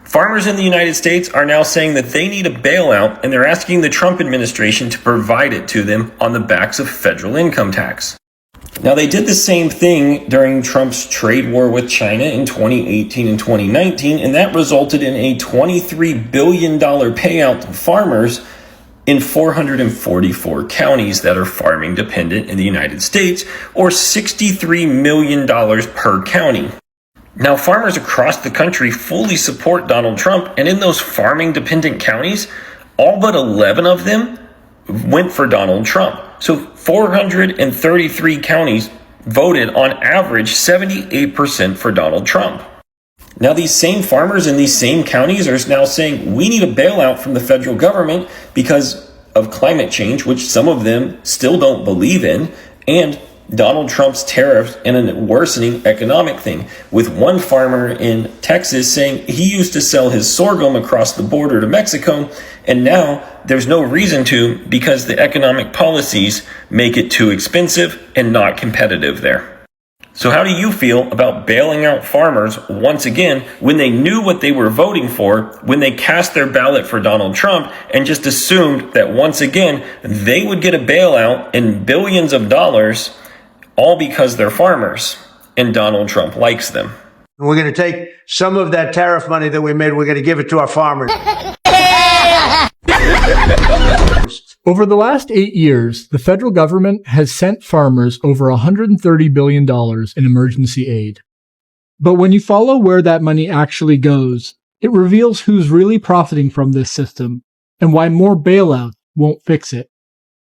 Farmers in the United States are now saying that they need a bailout, and they're asking the Trump administration to provide it to them on the backs of federal income tax. Now, they did the same thing during Trump's trade war with China in 2018 and 2019, and that resulted in a $23 billion payout to farmers in 444 counties that are farming dependent in the United States, or $63 million per county. Now, farmers across the country fully support Donald Trump, and in those farming dependent counties, all but 11 of them went for Donald Trump. So 433 counties voted on average 78% for Donald Trump. Now, these same farmers in these same counties are now saying we need a bailout from the federal government because of climate change, which some of them still don't believe in, and Donald Trump's tariffs and a worsening economic thing, with one farmer in Texas saying he used to sell his sorghum across the border to Mexico, and now there's no reason to because the economic policies make it too expensive and not competitive there. So how do you feel about bailing out farmers once again when they knew what they were voting for, when they cast their ballot for Donald Trump and just assumed that once again they would get a bailout in billions of dollars, all because they're farmers and Donald Trump likes them? We're going to take some of that tariff money that we made, we're going to give it to our farmers. Over the last 8 years, the federal government has sent farmers over $130 billion in emergency aid. But when you follow where that money actually goes, it reveals who's really profiting from this system and why more bailouts won't fix it.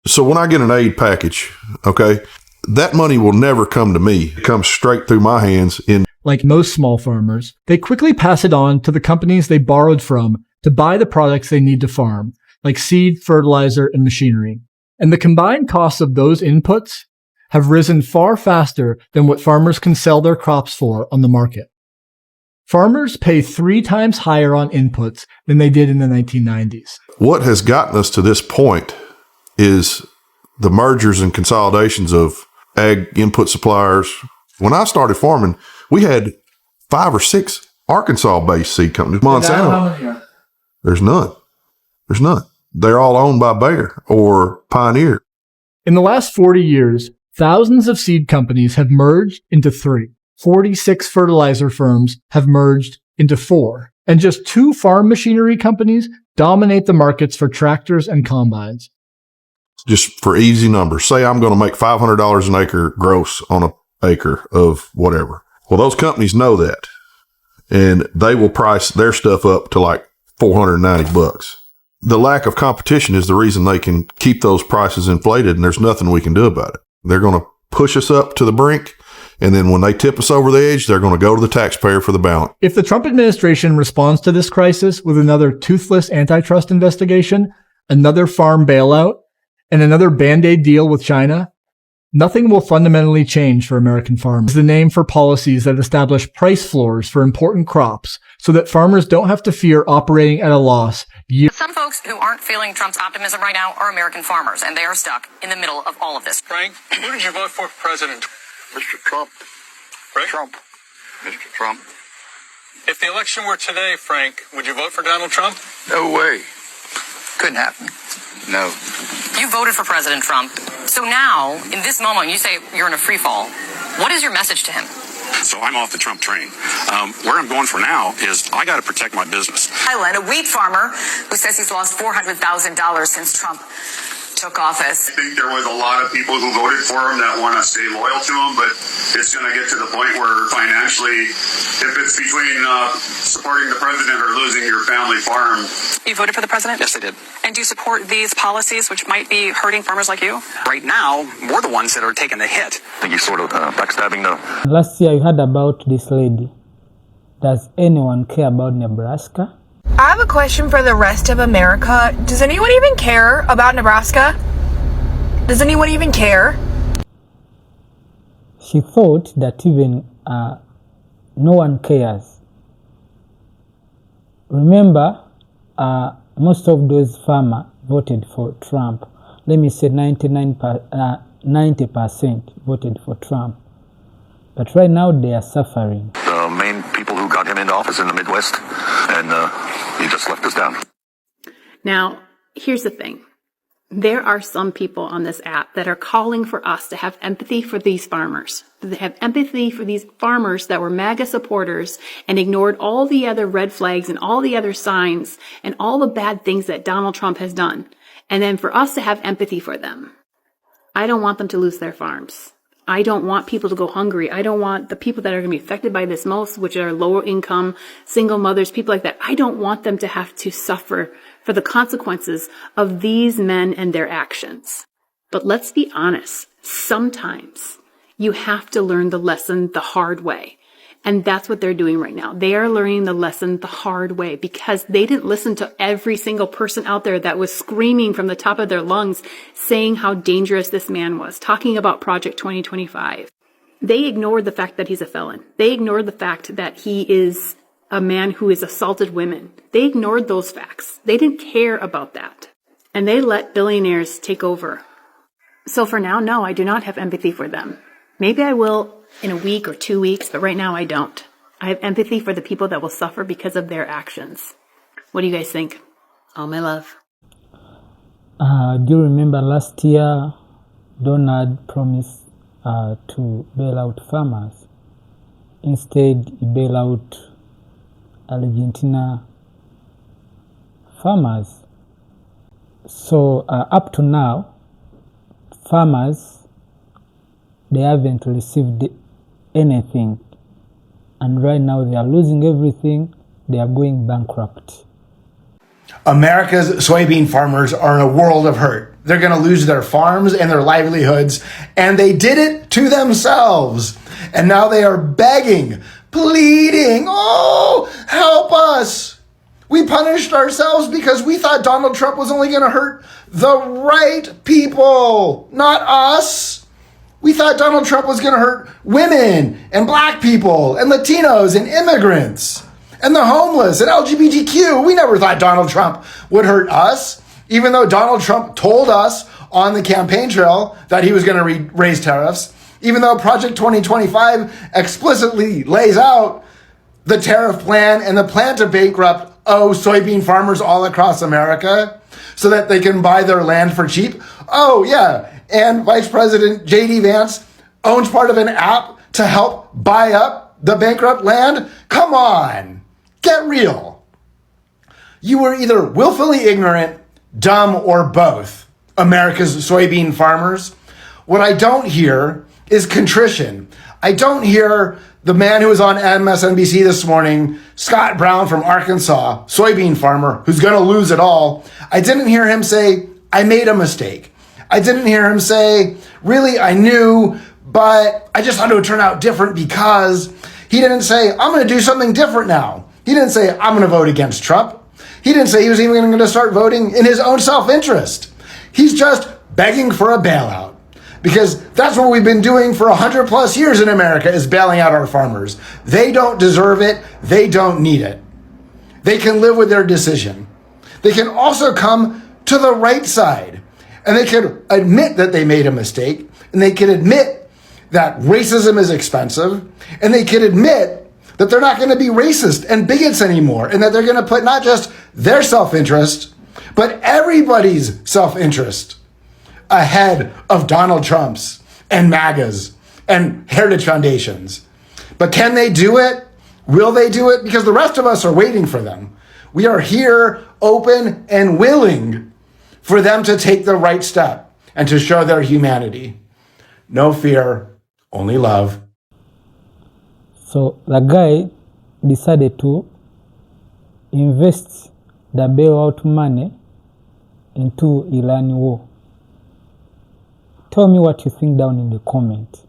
So when I get an aid package, okay, that money will never come to me. It comes straight through my hands. Like most small farmers, they quickly pass it on to the companies they borrowed from to buy the products they need to farm, like seed, fertilizer, and machinery. And the combined costs of those inputs have risen far faster than what farmers can sell their crops for on the market. Farmers pay 3 times higher on inputs than they did in the 1990s. What has gotten us to this point is the mergers and consolidations of ag input suppliers. When I started farming, we had 5 or 6 Arkansas-based seed companies. Monsanto. There's none. They're all owned by Bayer or Pioneer. In the last 40 years, thousands of seed companies have merged into 3. 46 fertilizer firms have merged into 4. And just 2 farm machinery companies dominate the markets for tractors and combines. Just for easy numbers, say I'm going to make $500 an acre gross on an acre of whatever. Well, those companies know that, and they will price their stuff up to like $490. The lack of competition is the reason they can keep those prices inflated, and there's nothing we can do about it. They're going to push us up to the brink, and then when they tip us over the edge, they're going to go to the taxpayer for the balance. If the Trump administration responds to this crisis with another toothless antitrust investigation, another farm bailout, and another Band-Aid deal with China, nothing will fundamentally change for American farmers. It's the name for policies that establish price floors for important crops so that farmers don't have to fear operating at a loss. Some folks who aren't feeling Trump's optimism right now are American farmers, and they are stuck in the middle of all of this. Frank, who did you vote for president? Mr. Trump. Right? Trump. Mr. Trump. If the election were today, Frank, would you vote for Donald Trump? No way. Couldn't happen. No. You voted for President Trump. So now, in this moment, you say you're in a free fall. What is your message to him? So I'm off the Trump train. Where I'm going for now is I got to protect my business. Highland, a wheat farmer who says he's lost $400,000 since Trump took office. I think there was a lot of people who voted for him that want to stay loyal to him, but it's going to get to the point where financially, if it's between supporting the president or losing your family farm. You voted for the president? Yes, I did. And do you support these policies, which might be hurting farmers like you? Right now, we're the ones that are taking the hit. I think he's sort of backstabbing the... Last year, you heard about this lady. Does anyone care about Nebraska? I have a question for the rest of America. Does anyone even care about Nebraska? Does anyone even care? She thought that even no one cares. Remember, most of those farmers voted for Trump. Let me say 90% voted for Trump. But right now they are suffering. The main people who got him into office in the Midwest, and he just left us down. Now, here's the thing. There are some people on this app that are calling for us to have empathy for these farmers. They have empathy for these farmers that were MAGA supporters and ignored all the other red flags and all the other signs and all the bad things that Donald Trump has done. And then for us to have empathy for them. I don't want them to lose their farms. I don't want people to go hungry. I don't want the people that are going to be affected by this most, which are lower income, single mothers, people like that. I don't want them to have to suffer for the consequences of these men and their actions. But let's be honest. Sometimes you have to learn the lesson the hard way. And that's what they're doing right now. They are learning the lesson the hard way because they didn't listen to every single person out there that was screaming from the top of their lungs, saying how dangerous this man was, talking about Project 2025. They ignored the fact that he's a felon. They ignored the fact that he is a man who has assaulted women. They ignored those facts. They didn't care about that. And they let billionaires take over. So for now, no, I do not have empathy for them. Maybe I will in a week or 2 weeks, but right now I don't. I have empathy for the people that will suffer because of their actions. What do you guys think? All my love. Do you remember last year, Donald promised to bail out farmers? Instead, he bailed out Argentina farmers. So up to now, farmers, they haven't received anything. And right now they are losing everything. They are going bankrupt. America's soybean farmers are in a world of hurt. They're going to lose their farms and their livelihoods, and they did it to themselves. And now they are begging, pleading, oh, help us. We punished ourselves because we thought Donald Trump was only going to hurt the right people, not us. We thought Donald Trump was going to hurt women and black people and Latinos and immigrants and the homeless and LGBTQ. We never thought Donald Trump would hurt us, even though Donald Trump told us on the campaign trail that he was going to raise tariffs, even though Project 2025 explicitly lays out the tariff plan and the plan to bankrupt soybean farmers all across America so that they can buy their land for cheap. Oh, yeah. And Vice President J.D. Vance owns part of an app to help buy up the bankrupt land. Come on, get real. You were either willfully ignorant, dumb, or both, America's soybean farmers. What I don't hear is contrition. I don't hear the man who was on MSNBC this morning, Scott Brown from Arkansas, soybean farmer, who's going to lose it all. I didn't hear him say, I made a mistake. I didn't hear him say, really, I knew, but I just thought it would turn out different because he didn't say, I'm going to do something different now. He didn't say, I'm going to vote against Trump. He didn't say he was even going to start voting in his own self-interest. He's just begging for a bailout because that's what we've been doing for 100 plus years in America is bailing out our farmers. They don't deserve it. They don't need it. They can live with their decision. They can also come to the right side. And they could admit that they made a mistake, and they could admit that racism is expensive, and they could admit that they're not going to be racist and bigots anymore, and that they're going to put not just their self-interest, but everybody's self-interest ahead of Donald Trump's and MAGA's and Heritage Foundation's. But can they do it? Will they do it? Because the rest of us are waiting for them. We are here, open and willing for them to take the right step and to show their humanity. No fear, only love. So the guy decided to invest the bailout money into Iran war. Tell me what you think down in the comment.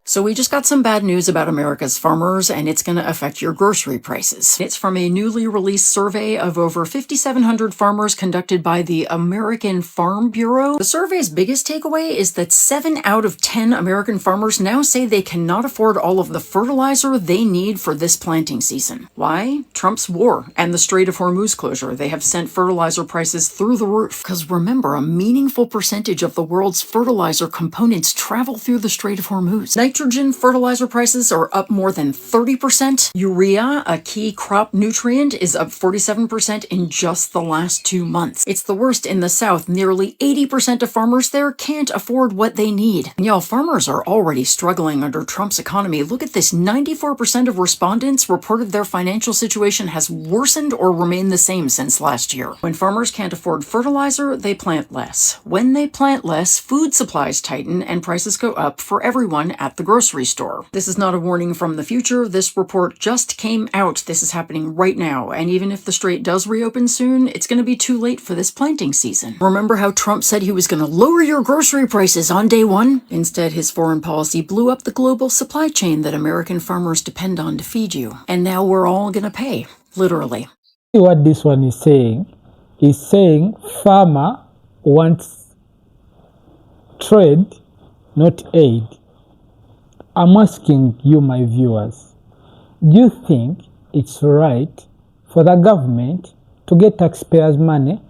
So we just got some bad news about America's farmers, and it's going to affect your grocery prices. It's from a newly released survey of over 5,700 farmers conducted by the American Farm Bureau. The survey's biggest takeaway is that 7 out of 10 American farmers now say they cannot afford all of the fertilizer they need for this planting season. Why? Trump's war and the Strait of Hormuz closure, they have sent fertilizer prices through the roof. Because remember, a meaningful percentage of the world's fertilizer components travel through the Strait of Hormuz. Nitrogen fertilizer prices are up more than 30%. Urea, a key crop nutrient, is up 47% in just the last 2 months. It's the worst in the South. Nearly 80% of farmers there can't afford what they need. And y'all, farmers are already struggling under Trump's economy. Look at this. 94% of respondents reported their financial situation has worsened or remained the same since last year. When farmers can't afford fertilizer, they plant less. When they plant less, food supplies tighten and prices go up for everyone at the grocery store. This is not a warning from the future. This report just came out. This is happening right now. And even if the strait does reopen soon, it's going to be too late for this planting season. Remember how Trump said he was going to lower your grocery prices on day one? Instead, his foreign policy blew up the global supply chain that American farmers depend on to feed you. And now we're all going to pay, literally. What this one is saying farmer wants trade, not aid. I'm asking you, my viewers, do you think it's right for the government to get taxpayers' money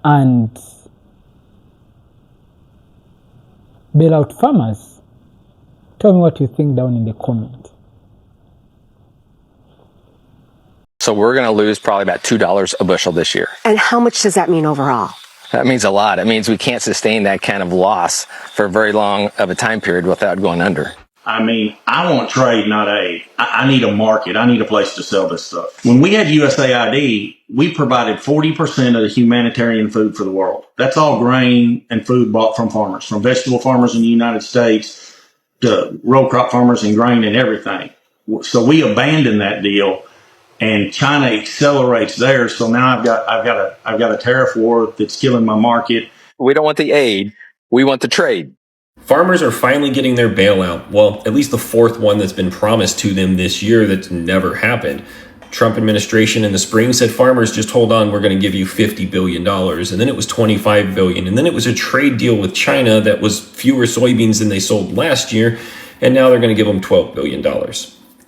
and bail out farmers? Tell me what you think down in the comment. So we're going to lose probably about $2 a bushel this year. And how much does that mean overall? That means a lot. It means we can't sustain that kind of loss for a very long of a time period without going under. I mean, I want trade, not aid. I need a market. I need a place to sell this stuff. When we had USAID, we provided 40% of the humanitarian food for the world. That's all grain and food bought from farmers, from vegetable farmers in the United States to row crop farmers and grain and everything. So we abandoned that deal, and China accelerates theirs. So now I've got a tariff war that's killing my market. We don't want the aid. We want the trade. Farmers are finally getting their bailout. Well, at least the fourth one that's been promised to them this year that's never happened. Trump administration in the spring said, farmers, just hold on, we're going to give you $50 billion. And then it was $25 billion. And then it was a trade deal with China that was fewer soybeans than they sold last year. And now they're going to give them $12 billion.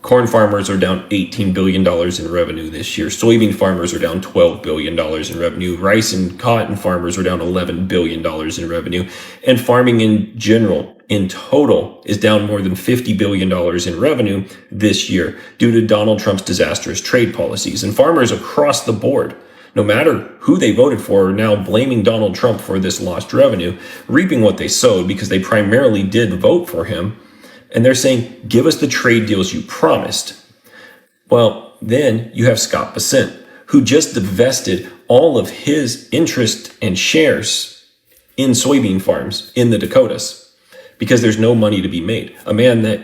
Corn farmers are down $18 billion in revenue this year. Soybean farmers are down $12 billion in revenue. Rice and cotton farmers are down $11 billion in revenue. And farming in general, in total, is down more than $50 billion in revenue this year due to Donald Trump's disastrous trade policies. And farmers across the board, no matter who they voted for, are now blaming Donald Trump for this lost revenue, reaping what they sowed because they primarily did vote for him. And they're saying, give us the trade deals you promised. Well, then you have Scott Bessent, who just divested all of his interest and shares in soybean farms in the Dakotas because there's no money to be made. A man that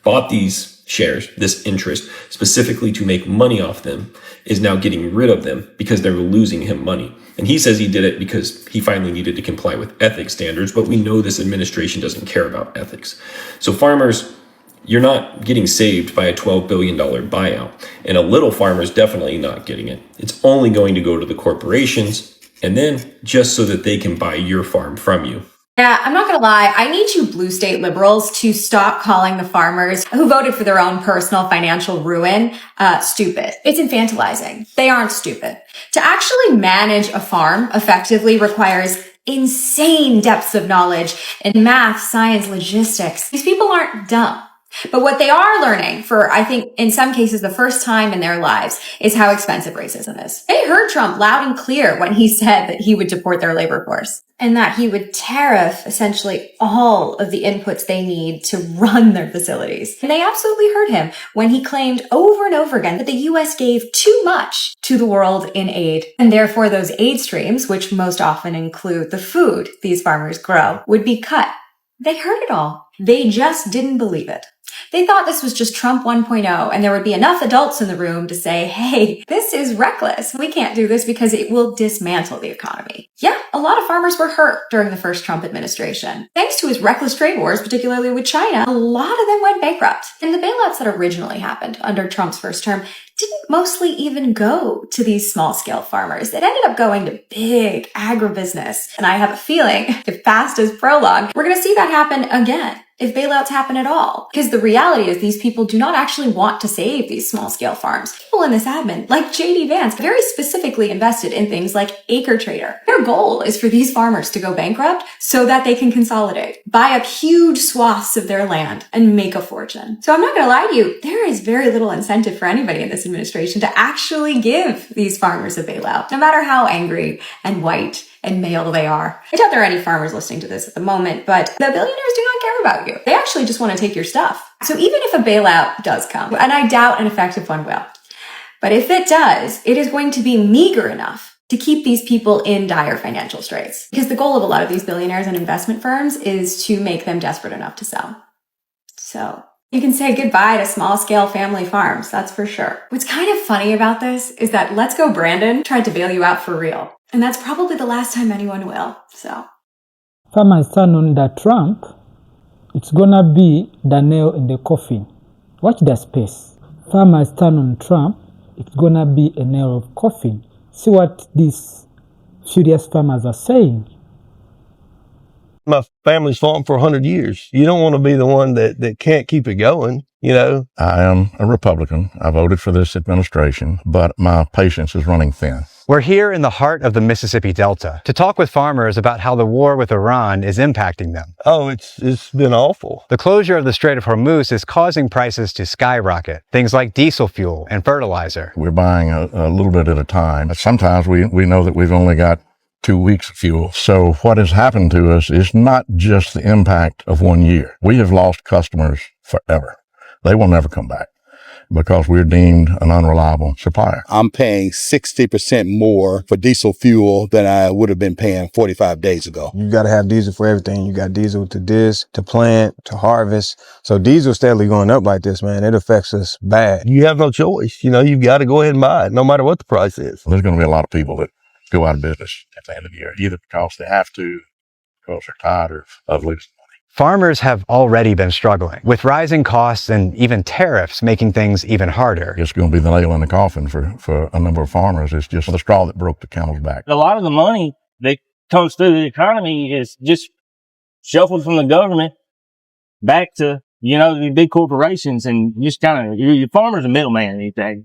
bought these shares, this interest, specifically to make money off them, is now getting rid of them because they're losing him money. And he says he did it because he finally needed to comply with ethics standards, but we know this administration doesn't care about ethics. So farmers, you're not getting saved by a $12 billion buyout. And a little farmer's definitely not getting it. It's only going to go to the corporations, and then just so that they can buy your farm from you. Yeah, I'm not going to lie. I need you blue state liberals to stop calling the farmers who voted for their own personal financial ruin stupid. It's infantilizing. They aren't stupid. To actually manage a farm effectively requires insane depths of knowledge in math, science, logistics. These people aren't dumb. But what they are learning for, I think, in some cases, the first time in their lives is how expensive racism is. They heard Trump loud and clear when he said that he would deport their labor force and that he would tariff essentially all of the inputs they need to run their facilities. And they absolutely heard him when he claimed over and over again that the U.S. gave too much to the world in aid. And therefore, those aid streams, which most often include the food these farmers grow, would be cut. They heard it all. They just didn't believe it. They thought this was just Trump 1.0 and there would be enough adults in the room to say, hey, this is reckless. We can't do this because it will dismantle the economy. Yeah, a lot of farmers were hurt during the first Trump administration. Thanks to his reckless trade wars, particularly with China, a lot of them went bankrupt. And the bailouts that originally happened under Trump's first term didn't mostly even go to these small-scale farmers. It ended up going to big agribusiness. And I have a feeling, if past is prologue, we're going to see that happen again. if bailouts happen at all. Because the reality is these people do not actually want to save these small scale farms. People in this admin, like JD Vance, very specifically invested in things like Acre Trader. Their goal is for these farmers to go bankrupt so that they can consolidate, buy up huge swaths of their land, and make a fortune. So I'm not going to lie to you, there is very little incentive for anybody in this administration to actually give these farmers a bailout, no matter how angry and white and male they are. I doubt there are any farmers listening to this at the moment, but the billionaires do not care about you. They actually just want to take your stuff. So even if a bailout does come, and I doubt an effective one will, but if it does, it is going to be meager enough to keep these people in dire financial straits. Because the goal of a lot of these billionaires and investment firms is to make them desperate enough to sell. So you can say goodbye to small scale family farms, that's for sure. What's kind of funny about this is that Let's Go Brandon tried to bail you out for real. And that's probably the last time anyone will, so. Farmers turn on the Trump, it's gonna be the nail in the coffin. Watch the space. Farmers turn on Trump, it's gonna be a nail of coffin. See what these furious farmers are saying. My family's farmed for 100 years. You don't want to be the one that can't keep it going, you know. I am a Republican. I voted for this administration, but my patience is running thin. We're here in the heart of the Mississippi Delta to talk with farmers about how the war with Iran is impacting them. Oh, it's been awful. The closure of the Strait of Hormuz is causing prices to skyrocket. Things like diesel fuel and fertilizer. We're buying a little bit at a time. Sometimes we know that we've only got 2 weeks of fuel. So what has happened to us is not just the impact of 1 year. We have lost customers forever. They will never come back because we're deemed an unreliable supplier. I'm paying 60% more for diesel fuel than I would have been paying 45 days ago. You got to have diesel for everything. You got diesel to disc, to plant, to harvest. So diesel steadily going up like this, man, it affects us bad. You have no choice. You know, you've got to go ahead and buy it, no matter what the price is. There's going to be a lot of people that go out of business at the end of the year, either because they have to, because they're tired of losing. Farmers have already been struggling with rising costs and even tariffs making things even harder. It's going to be the nail in the coffin for a number of farmers. It's just the straw that broke the camel's back. A lot of the money that comes through the economy is just shuffled from the government back to, you know, the big corporations, and just kind of, your farmer's a middleman these days.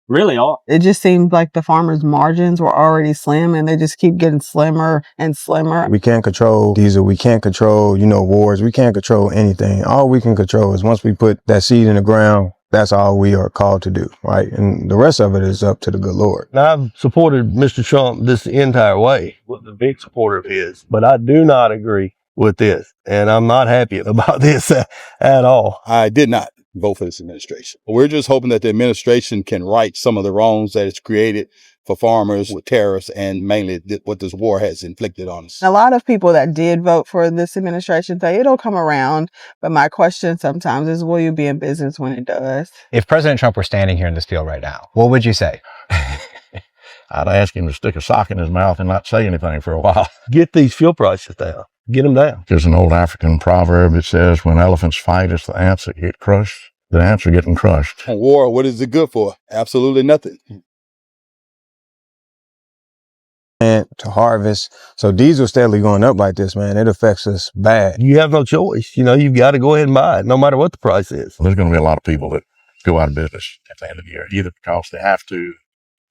Really are. It just seemed like the farmers' margins were already slim, and they just keep getting slimmer and slimmer. We can't control diesel. We can't control, wars. We can't control anything. All we can control is once we put that seed in the ground, that's all we are called to do, right? And the rest of it is up to the good Lord. Now, I've supported Mr. Trump this entire way, was a big supporter of his, but I do not agree with this, and I'm not happy about this at all. I did not vote for this administration. We're just hoping that the administration can right some of the wrongs that it's created for farmers with tariffs and mainly what this war has inflicted on us. A lot of people that did vote for this administration say it'll come around, but my question sometimes is, will you be in business when it does? If President Trump were standing here in this field right now, what would you say? I'd ask him to stick a sock in his mouth and not say anything for a while. Get these fuel prices down. Get them down. There's an old African proverb that says, when elephants fight, it's the ants that get crushed. The ants are getting crushed. War, what is it good for? Absolutely nothing. And to harvest. So diesel steadily going up like this, man, it affects us bad. You have no choice. You know, you've got to go ahead and buy it, no matter what the price is. There's going to be a lot of people that go out of business at the end of the year, either because they have to,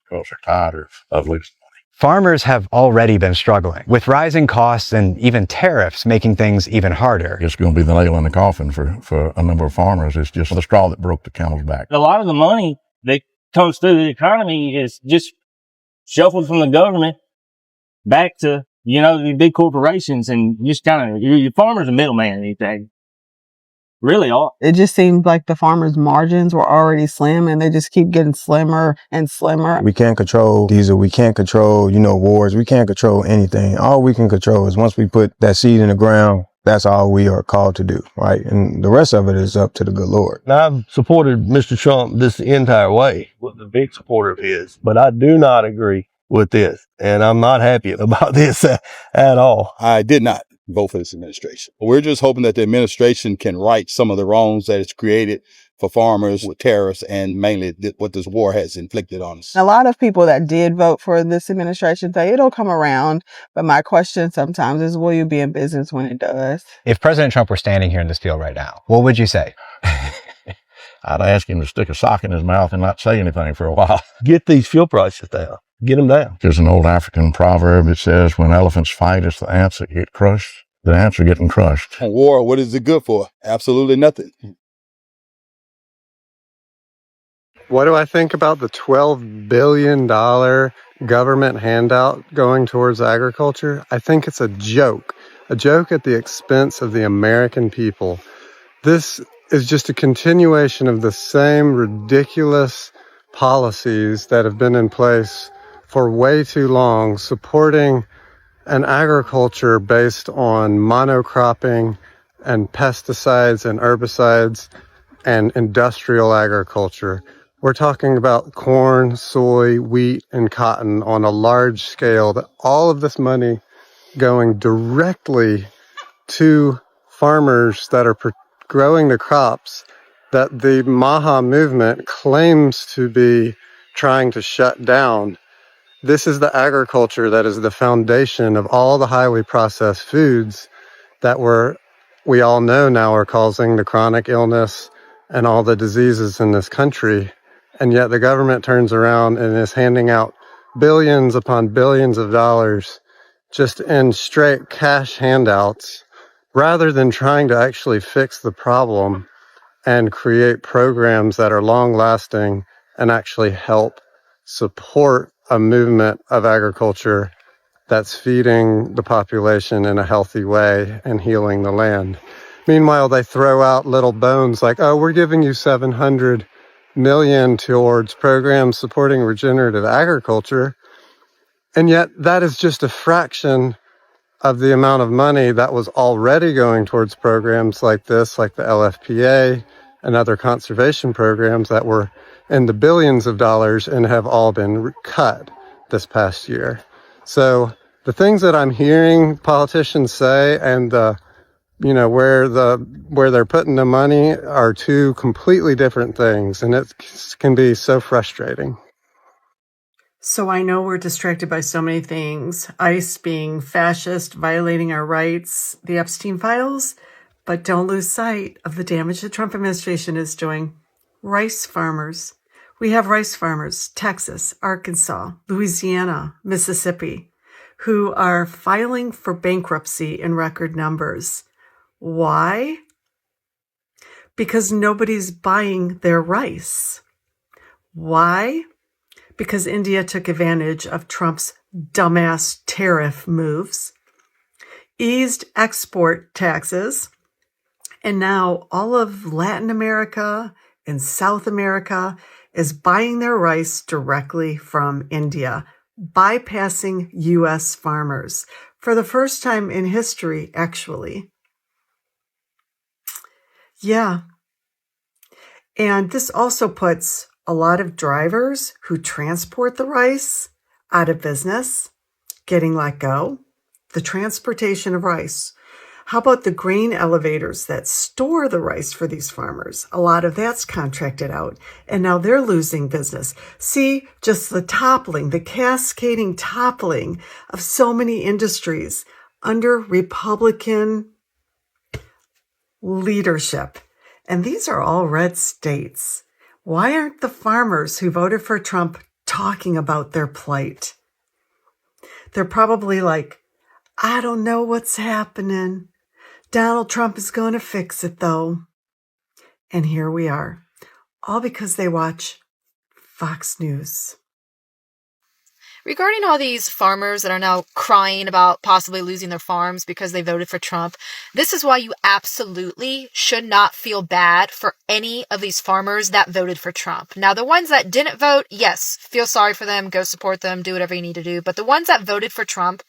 because they're tired of losing. Farmers have already been struggling with rising costs and even tariffs making things even harder. It's going to be the nail in the coffin for a number of farmers. It's just the straw that broke the camel's back. A lot of the money that comes through the economy is just shuffled from the government back to, the big corporations, and just kind of, your farmer's a middleman these days. Really are. It just seemed like the farmers' margins were already slim, and they just keep getting slimmer and slimmer. We can't control diesel. We can't control, wars. We can't control anything. All we can control is once we put that seed in the ground, that's all we are called to do, right? And the rest of it is up to the good Lord. Now, I've supported Mr. Trump this entire way, was a big supporter of his, but I do not agree with this, and I'm not happy about this at all. I did not vote for this administration. We're just hoping that the administration can right some of the wrongs that it's created for farmers with tariffs and mainly what this war has inflicted on us. A lot of people that did vote for this administration say it'll come around, but my question sometimes is, will you be in business when it does? If President Trump were standing here in this field right now, what would you say? I'd ask him to stick a sock in his mouth and not say anything for a while. Get these fuel prices down. Get them down. There's an old African proverb that says, when elephants fight, it's the ants that get crushed. The ants are getting crushed. On war, what is it good for? Absolutely nothing. What do I think about the $12 billion government handout going towards agriculture? I think it's a joke at the expense of the American people. This is just a continuation of the same ridiculous policies that have been in place for way too long, supporting an agriculture based on monocropping and pesticides and herbicides and industrial agriculture. We're talking about corn, soy, wheat, and cotton on a large scale, that all of this money going directly to farmers that are growing the crops that the Maha movement claims to be trying to shut down. This is the agriculture that is the foundation of all the highly processed foods that we all know now are causing the chronic illness and all the diseases in this country. And yet the government turns around and is handing out billions upon billions of dollars just in straight cash handouts, rather than trying to actually fix the problem and create programs that are long lasting and actually help support a movement of agriculture that's feeding the population in a healthy way and healing the land. Meanwhile, they throw out little bones like, oh, we're giving you $700 million towards programs supporting regenerative agriculture. And yet that is just a fraction of the amount of money that was already going towards programs like this, like the LFPA and other conservation programs that were in the billions of dollars and have all been cut this past year. So the things that I'm hearing politicians say and where they're putting the money are two completely different things, and it can be so frustrating. So I know we're distracted by so many things, ICE being fascist, violating our rights, the Epstein files, but don't lose sight of the damage the Trump administration is doing. Rice farmers. We have rice farmers, Texas, Arkansas, Louisiana, Mississippi, who are filing for bankruptcy in record numbers. Why? Because nobody's buying their rice. Why? Because India took advantage of Trump's dumbass tariff moves, eased export taxes, and now all of Latin America and South America is buying their rice directly from India, bypassing U.S. farmers for the first time in history, actually. Yeah. And this also puts a lot of drivers who transport the rice out of business, getting let go. The transportation of rice. How about the grain elevators that store the rice for these farmers? A lot of that's contracted out, and now they're losing business. See, just the toppling, the cascading toppling of so many industries under Republican leadership. And these are all red states. Why aren't the farmers who voted for Trump talking about their plight? They're probably like, I don't know what's happening. Donald Trump is going to fix it, though. And here we are, all because they watch Fox News. Regarding all these farmers that are now crying about possibly losing their farms because they voted for Trump, this is why you absolutely should not feel bad for any of these farmers that voted for Trump. Now, the ones that didn't vote, yes, feel sorry for them, go support them, do whatever you need to do. But the ones that voted for Trump,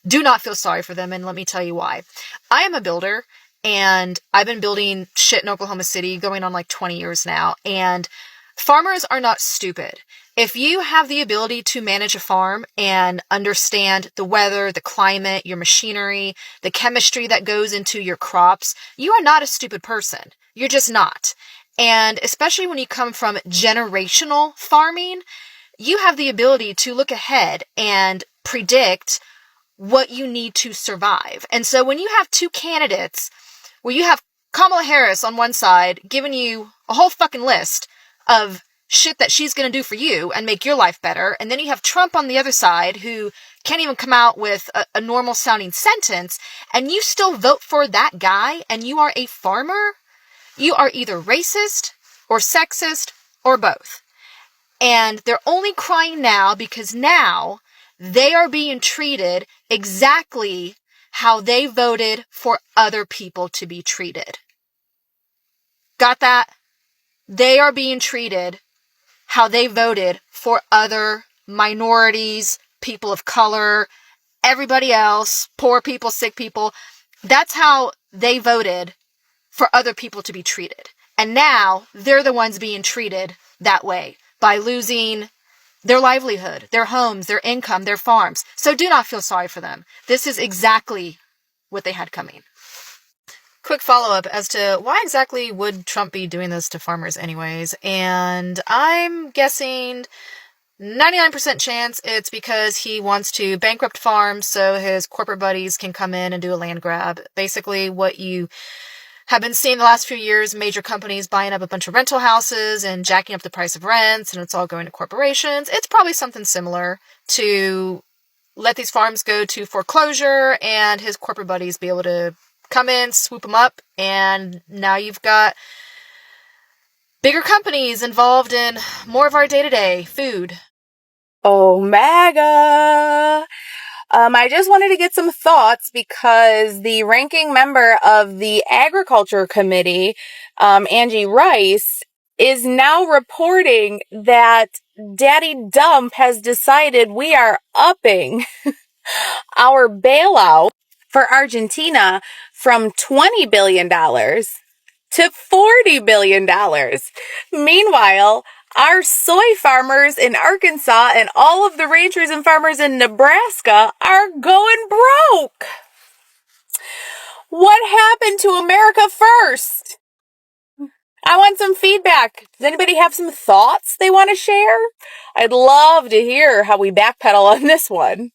do not feel sorry for them, and let me tell you why. I am a builder, and I've been building shit in Oklahoma City going on like 20 years now, and farmers are not stupid. If you have the ability to manage a farm and understand the weather, the climate, your machinery, the chemistry that goes into your crops, you are not a stupid person. You're just not. And especially when you come from generational farming, you have the ability to look ahead and predict what you need to survive. And so when you have two candidates where you have Kamala Harris on one side giving you a whole fucking list of shit that she's going to do for you and make your life better, and then you have Trump on the other side who can't even come out with a normal sounding sentence, and you still vote for that guy and you are a farmer, you are either racist or sexist or both. And they're only crying now because now they are being treated exactly how they voted for other people to be treated. Got that? They are being treated how they voted for other minorities, people of color, everybody else, poor people, sick people. That's how they voted for other people to be treated. And now they're the ones being treated that way by losing their livelihood, their homes, their income, their farms. So do not feel sorry for them. This is exactly what they had coming. Quick follow-up as to why exactly would Trump be doing this to farmers anyways? And I'm guessing 99% chance it's because he wants to bankrupt farms so his corporate buddies can come in and do a land grab. Basically what you have been seeing the last few years, major companies buying up a bunch of rental houses and jacking up the price of rents, and it's all going to corporations. It's probably something similar to let these farms go to foreclosure and his corporate buddies be able to come in, swoop them up, and now you've got bigger companies involved in more of our day-to-day food. Oh, MAGA! I just wanted to get some thoughts because the ranking member of the Agriculture Committee, Angie Rice, is now reporting that Daddy Dump has decided we are upping our bailout for Argentina from $20 billion to $40 billion. Meanwhile, our soy farmers in Arkansas and all of the ranchers and farmers in Nebraska are going broke. What happened to America first? I want some feedback. Does anybody have some thoughts they want to share? I'd love to hear how we backpedal on this one.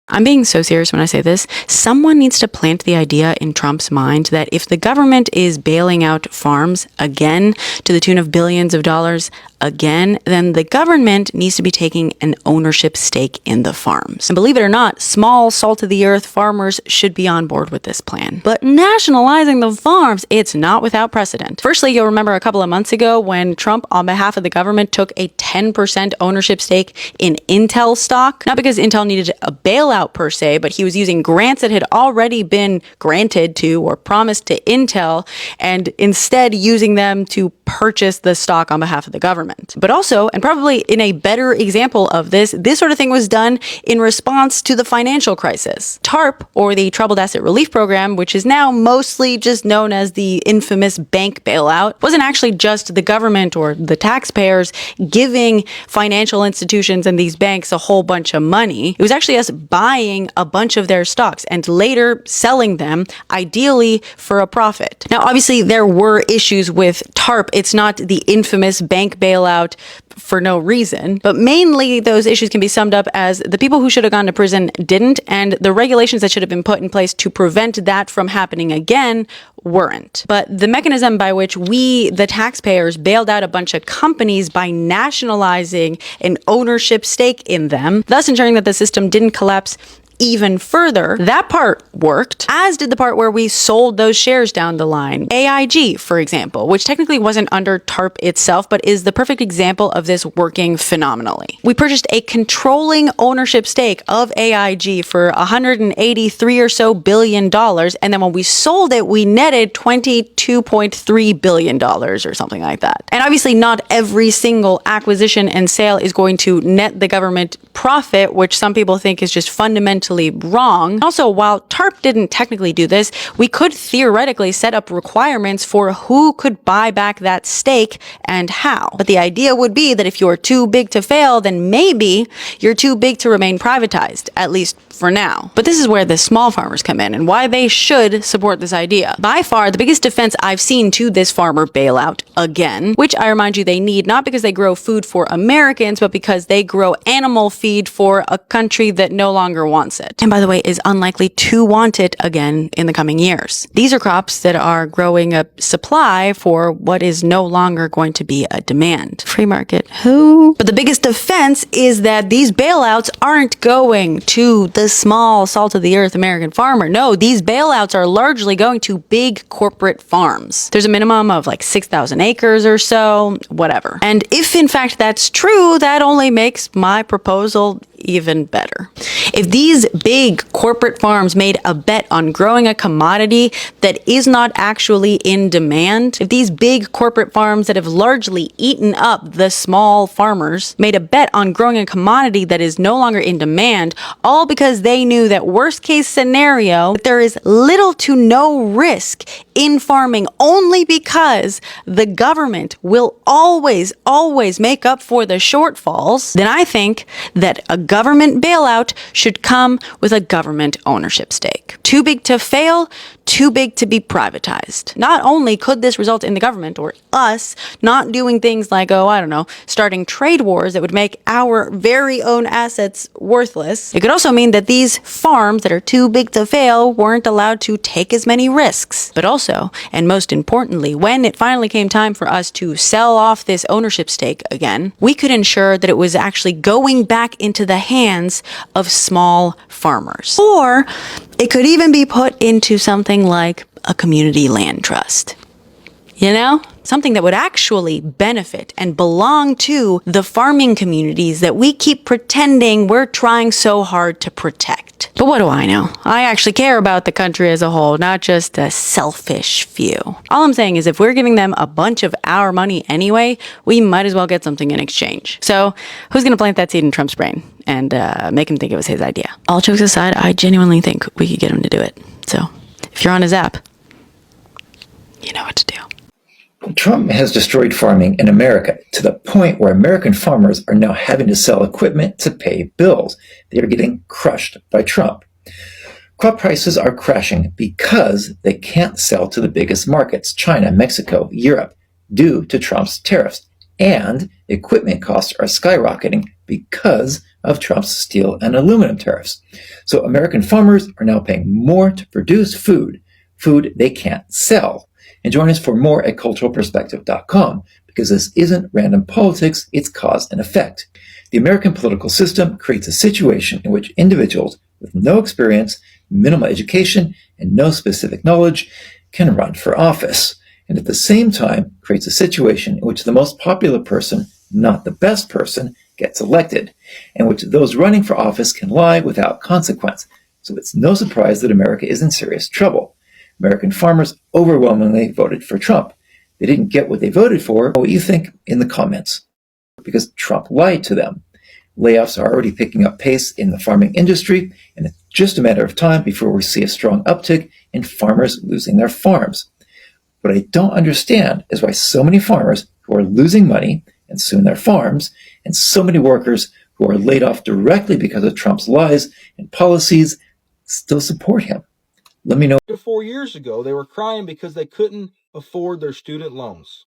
I'm being so serious when I say this. Someone needs to plant the idea in Trump's mind that if the government is bailing out farms again to the tune of billions of dollars again, then the government needs to be taking an ownership stake in the farms. And believe it or not, small, salt-of-the-earth farmers should be on board with this plan. But nationalizing the farms, it's not without precedent. Firstly, you'll remember a couple of months ago when Trump, on behalf of the government, took a 10% ownership stake in Intel stock. Not because Intel needed a bailout per se, but he was using grants that had already been granted to or promised to Intel and instead using them to purchase the stock on behalf of the government. But also, and probably in a better example of this sort of thing was done in response to the financial crisis. TARP, or the Troubled Asset Relief Program, which is now mostly just known as the infamous bank bailout, wasn't actually just the government or the taxpayers giving financial institutions and these banks a whole bunch of money. It was actually us buying a bunch of their stocks and later selling them, ideally for a profit. Now, obviously, there were issues with TARP. It's not the infamous bank bailout for no reason, but mainly those issues can be summed up as the people who should have gone to prison didn't, and the regulations that should have been put in place to prevent that from happening again weren't. But the mechanism by which we, the taxpayers, bailed out a bunch of companies by nationalizing an ownership stake in them, thus ensuring that the system didn't collapse even further, that part worked, as did the part where we sold those shares down the line. AIG, for example, which technically wasn't under TARP itself, but is the perfect example of this working phenomenally. We purchased a controlling ownership stake of AIG for $183 or so billion, and then when we sold it, we netted $22.3 billion or something like that. And obviously not every single acquisition and sale is going to net the government profit, which some people think is just fundamentally fundamentally wrong. Also, while TARP didn't technically do this, we could theoretically set up requirements for who could buy back that stake and how. But the idea would be that if you're too big to fail, then maybe you're too big to remain privatized, at least for now. But this is where the small farmers come in and why they should support this idea. By far, the biggest defense I've seen to this farmer bailout, again, which I remind you they need not because they grow food for Americans, but because they grow animal feed for a country that no longer wants it. And by the way, is unlikely to want it again in the coming years. These are crops that are growing a supply for what is no longer going to be a demand. Free market, who? But the biggest defense is that these bailouts aren't going to the small, salt-of-the-earth American farmer. No, these bailouts are largely going to big corporate farms. There's a minimum of like 6,000 acres or so, whatever. And if in fact that's true, that only makes my proposal even better. If these big corporate farms made a bet on growing a commodity that is not actually in demand, if these big corporate farms that have largely eaten up the small farmers made a bet on growing a commodity that is no longer in demand, all because they knew that worst case scenario, that there is little to no risk in farming only because the government will always make up for the shortfalls, then I think that a government bailout should come with a government ownership stake. Too big to fail, too big to be privatized. Not only could this result in the government or us not doing things like, starting trade wars that would make our very own assets worthless, it could also mean that these farms that are too big to fail weren't allowed to take as many risks. But also, and most importantly, when it finally came time for us to sell off this ownership stake again, we could ensure that it was actually going back into the hands of small farmers. Or it could even be put into something like a community land trust. You know? Something that would actually benefit and belong to the farming communities that we keep pretending we're trying so hard to protect. But what do I know? I actually care about the country as a whole, not just a selfish few. All I'm saying is if we're giving them a bunch of our money anyway, we might as well get something in exchange. So who's going to plant that seed in Trump's brain and make him think it was his idea? All jokes aside, I genuinely think we could get him to do it. So if you're on his app, you know what to do. Trump has destroyed farming in America to the point where American farmers are now having to sell equipment to pay bills. They are getting crushed by Trump. Crop prices are crashing because they can't sell to the biggest markets, China, Mexico, Europe, due to Trump's tariffs. And equipment costs are skyrocketing because of Trump's steel and aluminum tariffs. So American farmers are now paying more to produce food they can't sell. And join us for more at culturalperspective.com, because this isn't random politics, it's cause and effect. The American political system creates a situation in which individuals with no experience, minimal education, and no specific knowledge can run for office, and at the same time creates a situation in which the most popular person, not the best person, gets elected, and which those running for office can lie without consequence. So it's no surprise that America is in serious trouble. American farmers overwhelmingly voted for Trump. They didn't get what they voted for. What you think in the comments, because Trump lied to them. Layoffs are already picking up pace in the farming industry, and it's just a matter of time before we see a strong uptick in farmers losing their farms. What I don't understand is why so many farmers who are losing money and soon their farms, and so many workers who are laid off directly because of Trump's lies and policies still support him. Let me know. 4 years ago, they were crying because they couldn't afford their student loans.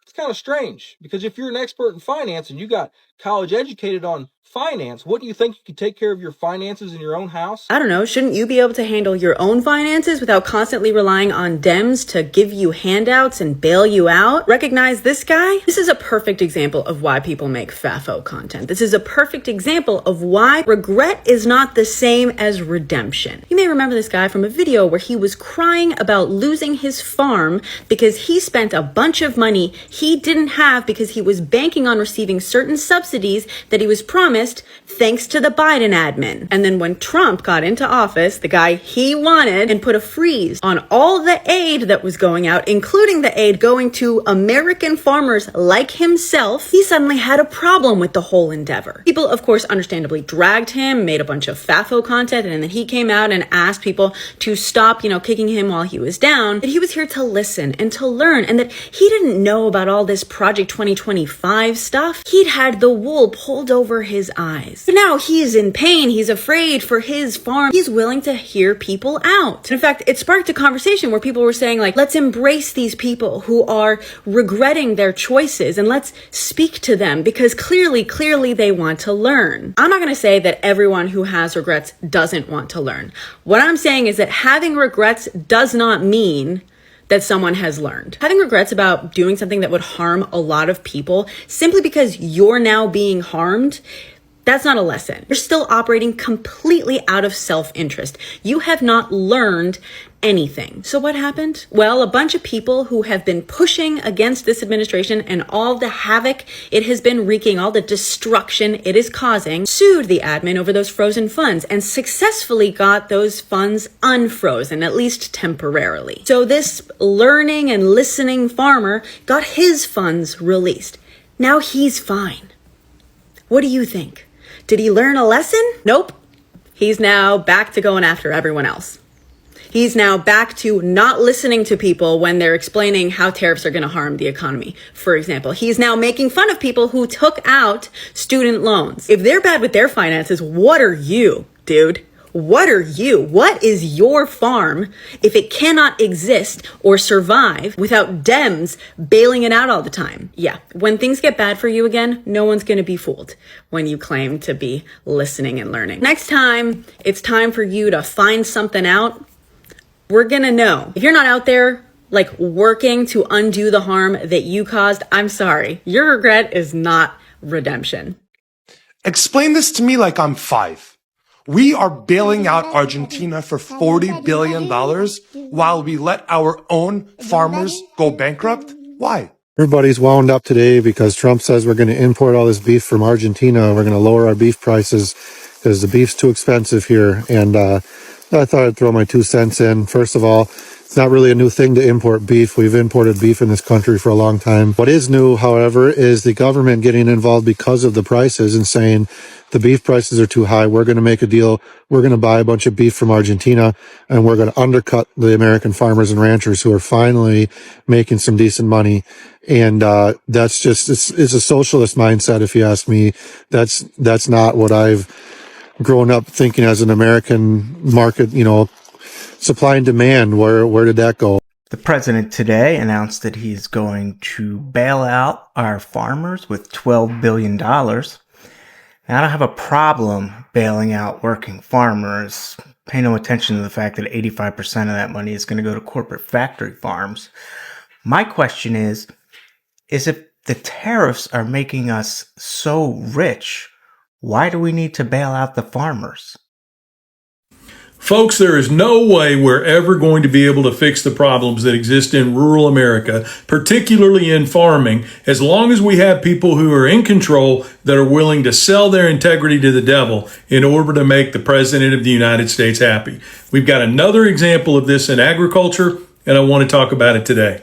It's kind of strange, because if you're an expert in finance and you got college educated on finance, wouldn't you think you could take care of your finances in your own house? I don't know, shouldn't you be able to handle your own finances without constantly relying on Dems to give you handouts and bail you out? Recognize this guy? This is a perfect example of why people make FAFO content. This is a perfect example of why regret is not the same as redemption. You may remember this guy from a video where he was crying about losing his farm because he spent a bunch of money he didn't have because he was banking on receiving certain subsidies that he was promised promised thanks to the Biden admin. And then when Trump got into office, the guy he wanted, and put a freeze on all the aid that was going out, including the aid going to American farmers like himself, he suddenly had a problem with the whole endeavor. People, of course, understandably dragged him, made a bunch of FAFO content, and then he came out and asked people to stop, kicking him while he was down, that he was here to listen and to learn, and that he didn't know about all this Project 2025 stuff. He'd had the wool pulled over his eyes. But now he's in pain, he's afraid for his farm, he's willing to hear people out. In fact, it sparked a conversation where people were saying, let's embrace these people who are regretting their choices and let's speak to them because clearly they want to learn. I'm not going to say that everyone who has regrets doesn't want to learn. What I'm saying is that having regrets does not mean that someone has learned. Having regrets about doing something that would harm a lot of people simply because you're now being harmed, that's not a lesson. You're still operating completely out of self-interest. You have not learned anything. So what happened? Well, a bunch of people who have been pushing against this administration and all the havoc it has been wreaking, all the destruction it is causing, sued the admin over those frozen funds and successfully got those funds unfrozen, at least temporarily. So this learning and listening farmer got his funds released. Now he's fine. What do you think? Did he learn a lesson? Nope. He's now back to going after everyone else. He's now back to not listening to people when they're explaining how tariffs are going to harm the economy. For example, he's now making fun of people who took out student loans. If they're bad with their finances, what are you, dude? What are you? What is your farm if it cannot exist or survive without Dems bailing it out all the time? Yeah, when things get bad for you again, no one's going to be fooled when you claim to be listening and learning. Next time it's time for you to find something out, we're going to know. If you're not out there working to undo the harm that you caused, I'm sorry. Your regret is not redemption. Explain this to me like I'm 5. We are bailing out Argentina for $40 billion while we let our own farmers go bankrupt? Why? Everybody's wound up today because Trump says we're going to import all this beef from Argentina. We're going to lower our beef prices because the beef's too expensive here. And I thought I'd throw my 2 cents in. First of all, it's not really a new thing to import beef. We've imported beef in this country for a long time. What is new, however, is the government getting involved because of the prices and saying the beef prices are too high. We're going to make a deal. We're going to buy a bunch of beef from Argentina and we're going to undercut the American farmers and ranchers who are finally making some decent money. And that's just, it's a socialist mindset, if you ask me. That's not what I've grown up thinking as an American market, supply and demand. Where did that go? The president today announced that he's going to bail out our farmers with $12 billion. Now, I don't have a problem bailing out working farmers. Pay no attention to the fact that 85% of that money is going to go to corporate factory farms. My question is if the tariffs are making us so rich, why do we need to bail out the farmers? Folks, there is no way we're ever going to be able to fix the problems that exist in rural America, particularly in farming, as long as we have people who are in control that are willing to sell their integrity to the devil in order to make the President of the United States happy. We've got another example of this in agriculture, and I want to talk about it today.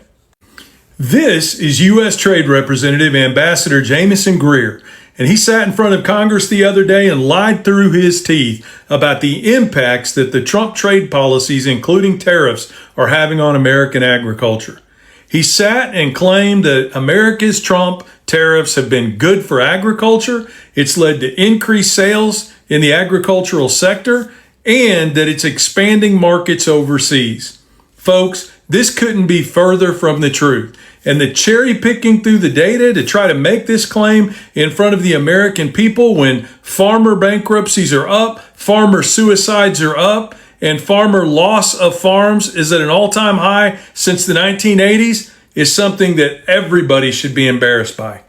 This is U.S. Trade Representative Ambassador Jamieson Greer, and he sat in front of Congress the other day and lied through his teeth about the impacts that the Trump trade policies, including tariffs, are having on American agriculture. He sat and claimed that America's Trump tariffs have been good for agriculture, it's led to increased sales in the agricultural sector, and that it's expanding markets overseas. Folks, this couldn't be further from the truth. And the cherry picking through the data to try to make this claim in front of the American people when farmer bankruptcies are up, farmer suicides are up, and farmer loss of farms is at an all-time high since the 1980s is something that everybody should be embarrassed by.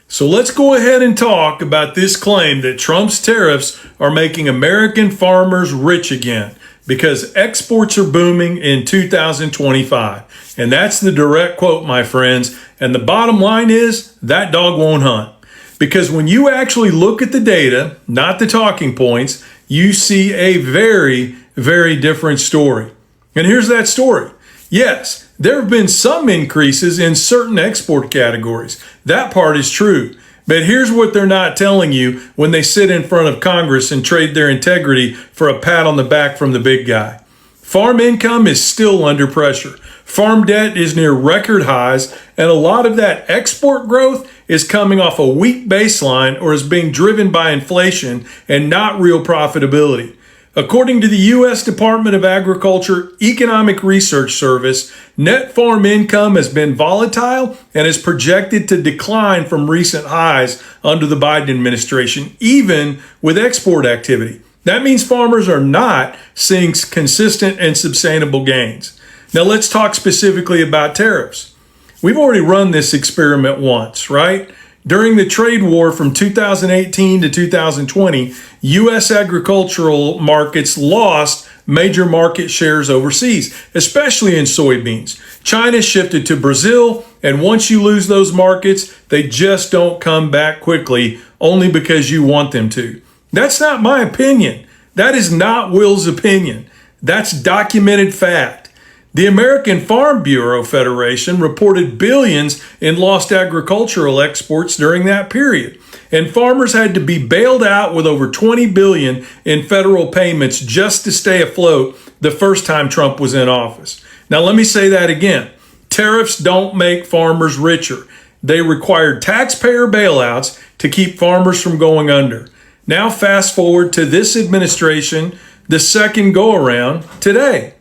So let's go ahead and talk about this claim that Trump's tariffs are making American farmers rich again, because exports are booming in 2025. And that's the direct quote, my friends. And the bottom line is that dog won't hunt. Because when you actually look at the data, not the talking points, you see a very, very different story. And here's that story. Yes, there have been some increases in certain export categories. That part is true. But here's what they're not telling you when they sit in front of Congress and trade their integrity for a pat on the back from the big guy. Farm income is still under pressure. Farm debt is near record highs, and a lot of that export growth is coming off a weak baseline or is being driven by inflation and not real profitability. According to the U.S. Department of Agriculture Economic Research Service, net farm income has been volatile and is projected to decline from recent highs under the Biden administration, even with export activity. That means farmers are not seeing consistent and sustainable gains. Now let's talk specifically about tariffs. We've already run this experiment once, right? During the trade war from 2018 to 2020, U.S. agricultural markets lost major market shares overseas, especially in soybeans. China shifted to Brazil, and once you lose those markets, they just don't come back quickly, only because you want them to. That's not my opinion. That is not Will's opinion. That's documented fact. The American Farm Bureau Federation reported billions in lost agricultural exports during that period, and farmers had to be bailed out with over $20 billion in federal payments just to stay afloat the first time Trump was in office. Now, let me say that again. Tariffs don't make farmers richer. They require taxpayer bailouts to keep farmers from going under. Now, fast forward to this administration, the second go around today.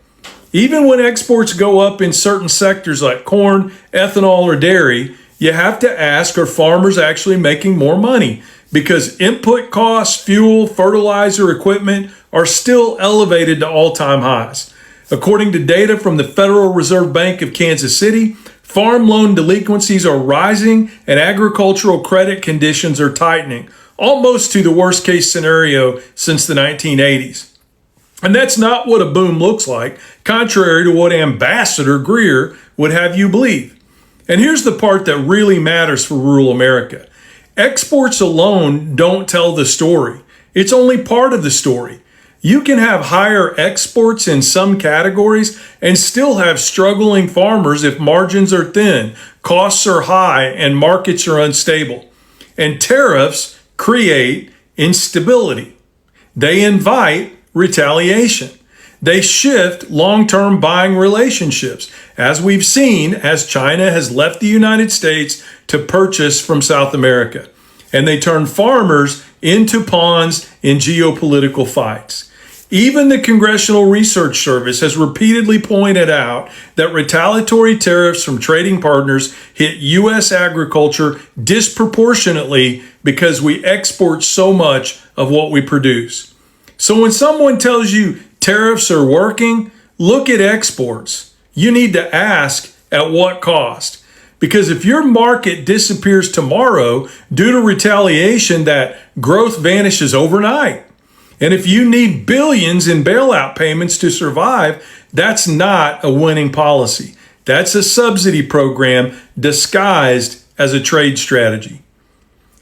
Even when exports go up in certain sectors like corn, ethanol, or dairy, you have to ask, are farmers actually making more money? Because input costs, fuel, fertilizer, equipment are still elevated to all-time highs. According to data from the Federal Reserve Bank of Kansas City, farm loan delinquencies are rising and agricultural credit conditions are tightening, almost to the worst-case scenario since the 1980s. And that's not what a boom looks like, contrary to what Ambassador Greer would have you believe. And here's the part that really matters for rural America. Exports alone don't tell the story. It's only part of the story. You can have higher exports in some categories and still have struggling farmers if margins are thin, costs are high, and markets are unstable. And tariffs create instability. They invite retaliation. They shift long-term buying relationships, as we've seen as China has left the United States to purchase from South America. And they turn farmers into pawns in geopolitical fights. Even the Congressional Research Service has repeatedly pointed out that retaliatory tariffs from trading partners hit U.S. agriculture disproportionately because we export so much of what we produce. So when someone tells you tariffs are working, look at exports. You need to ask at what cost. Because if your market disappears tomorrow due to retaliation, that growth vanishes overnight. And if you need billions in bailout payments to survive, that's not a winning policy. That's a subsidy program disguised as a trade strategy.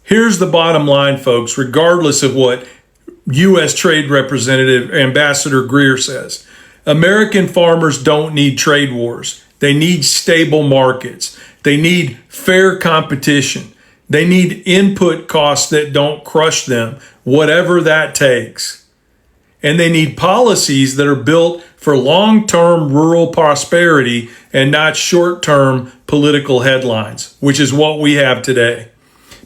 Here's the bottom line, folks, regardless of what U.S. Trade Representative Ambassador Greer says. American farmers don't need trade wars. They need stable markets. They need fair competition. They need input costs that don't crush them, whatever that takes. And they need policies that are built for long-term rural prosperity and not short-term political headlines, which is what we have today.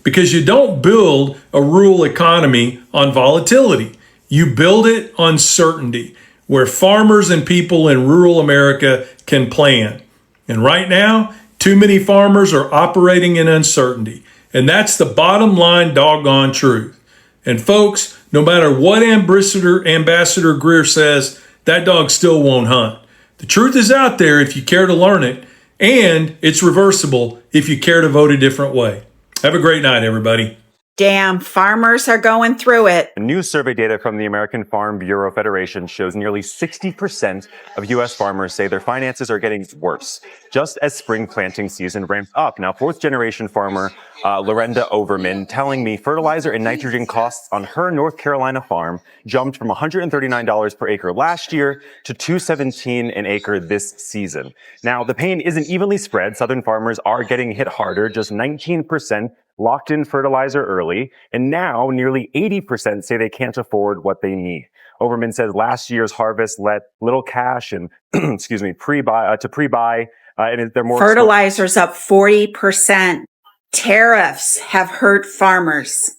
Because you don't build a rural economy on volatility. You build it on certainty, where farmers and people in rural America can plan. And right now, too many farmers are operating in uncertainty. And that's the bottom line doggone truth. And folks, no matter what Ambassador Greer says, that dog still won't hunt. The truth is out there if you care to learn it, and it's reversible if you care to vote a different way. Have a great night, everybody. Damn, farmers are going through it. New survey data from the American Farm Bureau Federation shows nearly 60% of U.S. farmers say their finances are getting worse, just as spring planting season ramps up. Now, fourth-generation farmer Lorenda Overman telling me fertilizer and nitrogen costs on her North Carolina farm jumped from $139 per acre last year to $217 an acre this season. Now, the pain isn't evenly spread. Southern farmers are getting hit harder, just 19% locked in fertilizer early, and now nearly 80% say they can't afford what they need. Overman says last year's harvest let little cash and pre-buy, and they're more Fertilizer's up 40%. Tariffs have hurt farmers.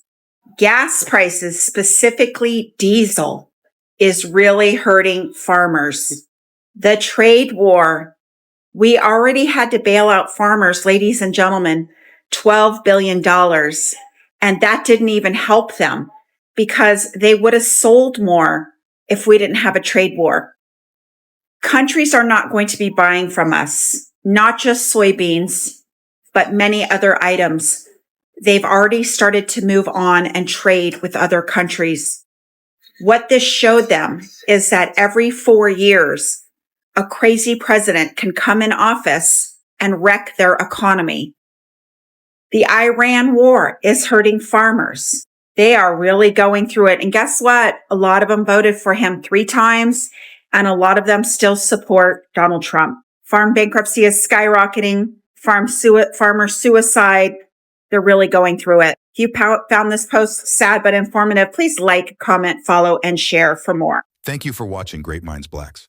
Gas prices, specifically diesel, is really hurting farmers. The trade war, we already had to bail out farmers, ladies and gentlemen, $12 billion. And that didn't even help them because they would have sold more if we didn't have a trade war. Countries are not going to be buying from us, not just soybeans, but many other items. They've already started to move on and trade with other countries. What this showed them is that every 4 years, a crazy president can come in office and wreck their economy. The Iran war is hurting farmers. They are really going through it. And guess what? A lot of them voted for him 3 times, and a lot of them still support Donald Trump. Farm bankruptcy is skyrocketing. Farmer suicide. They're really going through it. If you found this post sad but informative, please like, comment, follow, and share for more. Thank you for watching Great Minds Blacks.